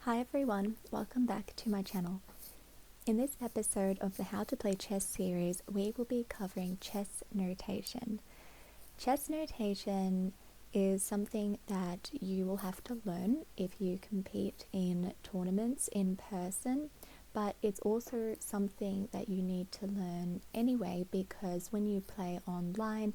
Hi everyone, welcome back to my channel. In this episode of the How to Play Chess series, we will be covering chess notation. Chess notation is something that you will have to learn if you compete in tournaments in person, but it's also something that you need to learn anyway because when you play online,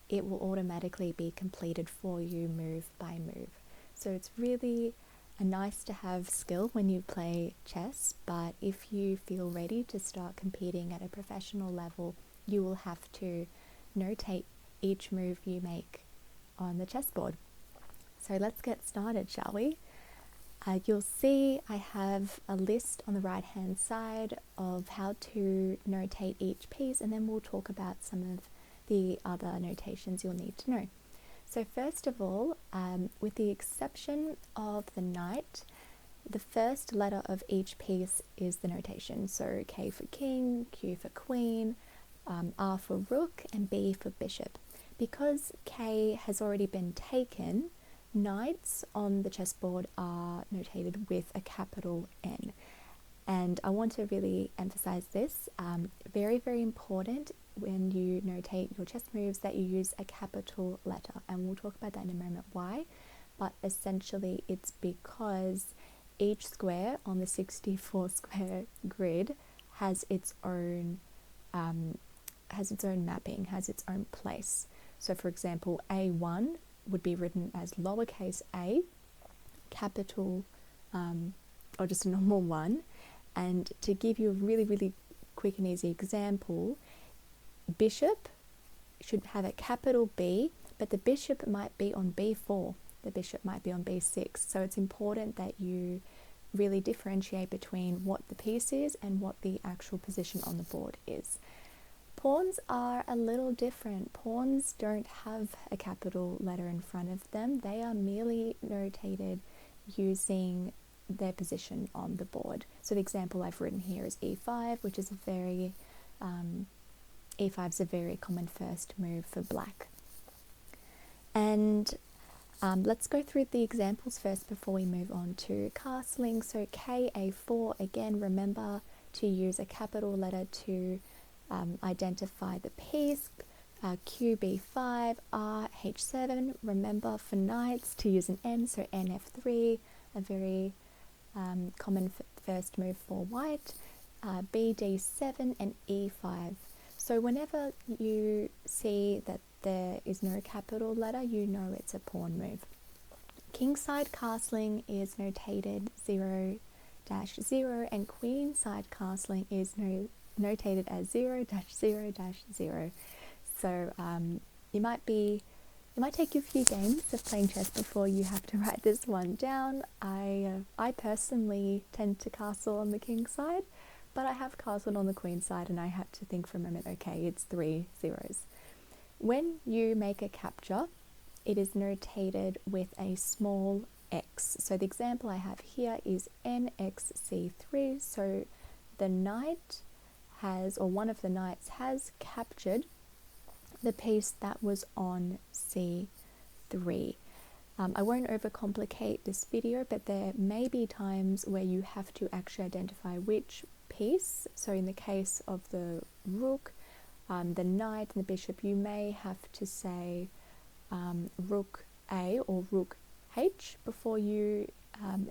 it will automatically be completed for you move by move. So it's really a nice to have skill when you play chess, but if you feel ready to start competing at a professional level, you will have to notate each move you make on the chessboard. So let's get started, shall we? You'll see I have a list on the right hand side of how to notate each piece, and then we'll talk about some of the other notations you'll need to know. So first of all, with the exception of the knight, the first letter of each piece is the notation. So K for king, Q for queen, R for rook, and B for bishop. Because K has already been taken, knights on the chessboard are notated with a capital N. And I want to really emphasize this, very, very important when you notate your chess moves that you use a capital letter. And we'll talk about that in a moment why, but essentially it's because each square on the 64 square grid has its own mapping, has its own place. So for example, A1 would be written as lowercase a, capital, or just a normal one. And to give you a really, really quick and easy example, bishop should have a capital B, but the bishop might be on B4, the bishop might be on B6. So it's important that you really differentiate between what the piece is and what the actual position on the board is. Pawns are a little different. Pawns don't have a capital letter in front of them. They are merely notated using their position on the board. So the example I've written here is E5, which is E5 is a very common first move for black. And let's go through the examples first before we move on to castling. So KA4, again, remember to use a capital letter to identify the piece. QB5, RH7, remember for knights to use an N, so NF3, a very common first move for white, BD7 and E5. So whenever you see that there is no capital letter, you know it's a pawn move. Kingside castling is notated 0-0 and queenside castling is notated as 0-0-0. So it might take you a few games of playing chess before you have to write this one down. I personally tend to castle on the king side, but I have castled on the queen side and I had to think for a moment, okay, it's 3 zeros. When you make a capture, it is notated with a small x. So the example I have here is NXC3, so the knight has, or one of the knights has captured the piece that was on C3. I won't overcomplicate this video, but there may be times where you have to actually identify which piece. So in the case of the rook, the knight and the bishop, you may have to say rook A or rook H before you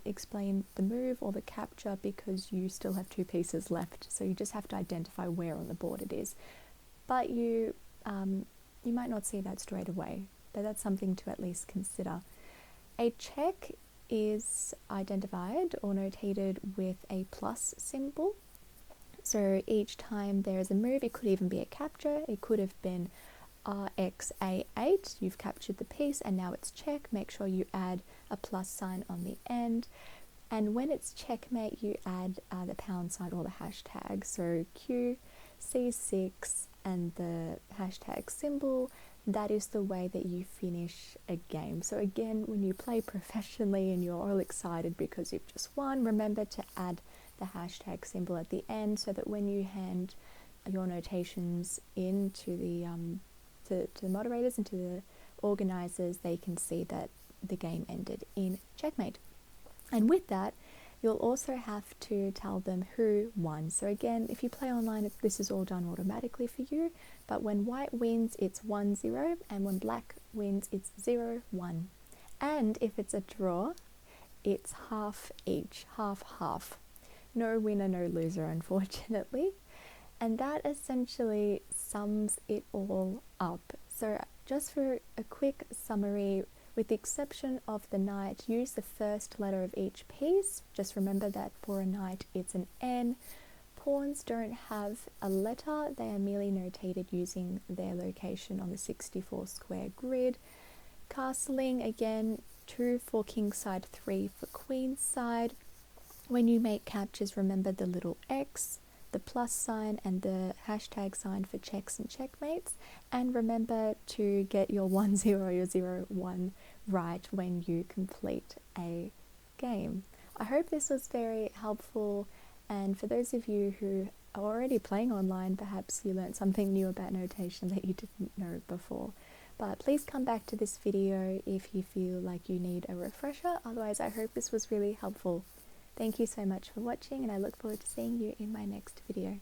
explain the move or the capture, because you still have two pieces left. So you just have to identify where on the board it is. But you might not see that straight away, but that's something to at least consider. A check is identified or notated with a plus symbol. So each time there is a move, it could even be a capture. It could have been RxA8, you've captured the piece and now it's check. Make sure you add a plus sign on the end. And when it's checkmate, you add the pound sign or the hashtag. So QC6 and the hashtag symbol, that is the way that you finish a game. So again, when you play professionally and you're all excited because you've just won, remember to add the hashtag symbol at the end so that when you hand your notations in to the moderators and to the organizers, they can see that the game ended in checkmate. And with that, You'll also have to tell them who won. So again, if you play online, this is all done automatically for you, but when white wins, it's 1-0, and when black wins, it's 0-1. And if it's a draw, it's half each, half. No winner, no loser, unfortunately. And that essentially sums it all up. So just for a quick summary, with the exception of the knight, use the first letter of each piece. Just remember that for a knight, it's an N. Pawns don't have a letter. They are merely notated using their location on the 64 square grid. Castling, again, 2 for king side, 3 for queen side. When you make captures, remember the little X, the plus sign, and the hashtag sign for checks and checkmates. And remember to get your 1-0 or 0-1 right when you complete a game. I hope this was very helpful, and for those of you who are already playing online, perhaps you learned something new about notation that you didn't know before. But please come back to this video if you feel like you need a refresher. Otherwise, I hope this was really helpful. Thank you so much for watching, and I look forward to seeing you in my next video.